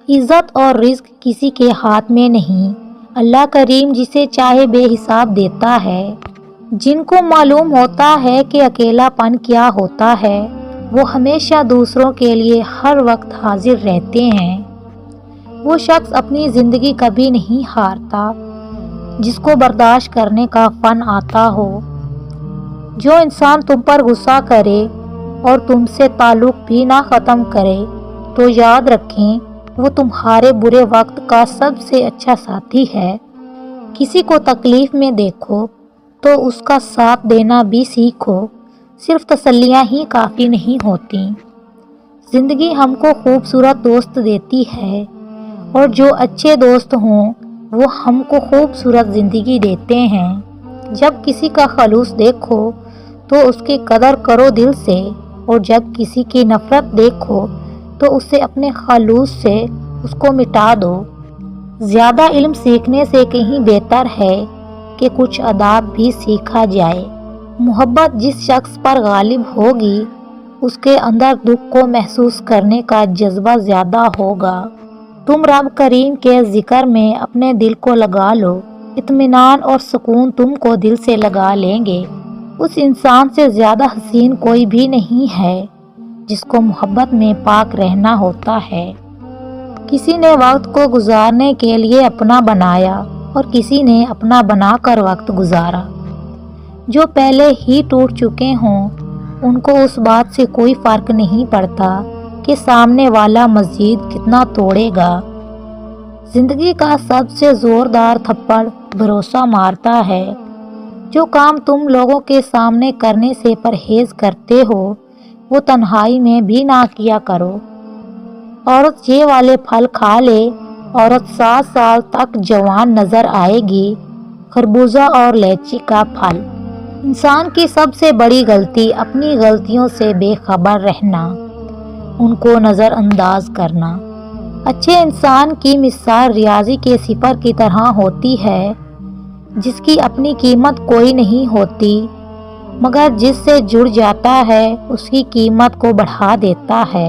عزت اور رزق کسی کے ہاتھ میں نہیں، اللہ کریم جسے چاہے بے حساب دیتا ہے۔ جن کو معلوم ہوتا ہے کہ اکیلا پن کیا ہوتا ہے، وہ ہمیشہ دوسروں کے لیے ہر وقت حاضر رہتے ہیں۔ وہ شخص اپنی زندگی کبھی نہیں ہارتا جس کو برداشت کرنے کا فن آتا ہو۔ جو انسان تم پر غصہ کرے اور تم سے تعلق بھی نہ ختم کرے تو یاد رکھیں وہ تمہارے برے وقت کا سب سے اچھا ساتھی ہے۔ کسی کو تکلیف میں دیکھو تو اس کا ساتھ دینا بھی سیکھو، صرف تسلیاں ہی کافی نہیں ہوتی۔ زندگی ہم کو خوبصورت دوست دیتی ہے اور جو اچھے دوست ہوں وہ ہم کو خوبصورت زندگی دیتے ہیں۔ جب کسی کا خلوص دیکھو تو اس کی قدر کرو دل سے، اور جب کسی کی نفرت دیکھو تو اسے اپنے خلوص سے اس کو مٹا دو۔ زیادہ علم سیکھنے سے کہیں بہتر ہے کہ کچھ آداب بھی سیکھا جائے۔ محبت جس شخص پر غالب ہوگی اس کے اندر دکھ کو محسوس کرنے کا جذبہ زیادہ ہوگا۔ تم رب کریم کے ذکر میں اپنے دل کو لگا لو، اطمینان اور سکون تم کو دل سے لگا لیں گے۔ اس انسان سے زیادہ حسین کوئی بھی نہیں ہے جس کو محبت میں پاک رہنا ہوتا ہے۔ کسی نے وقت کو گزارنے کے لیے اپنا بنایا اور کسی نے اپنا بنا کر وقت گزارا۔ جو پہلے ہی ٹوٹ چکے ہوں ان کو اس بات سے کوئی فرق نہیں پڑتا کہ سامنے والا مزید کتنا توڑے گا۔ زندگی کا سب سے زوردار تھپڑ بھروسہ مارتا ہے۔ جو کام تم لوگوں کے سامنے کرنے سے پرہیز کرتے ہو وہ تنہائی میں بھی نہ کیا کرو۔ عورت یہ والے پھل کھا لے، عورت 7 سال تک جوان نظر آئے گی۔ خربوزہ اور لیچی کا پھل۔ انسان کی سب سے بڑی غلطی اپنی غلطیوں سے بے خبر رہنا، ان کو نظر انداز کرنا۔ اچھے انسان کی مثال ریاضی کے صفر کی طرح ہوتی ہے، جس کی اپنی قیمت کوئی نہیں ہوتی مگر جس سے جڑ جاتا ہے اس کی قیمت کو بڑھا دیتا ہے۔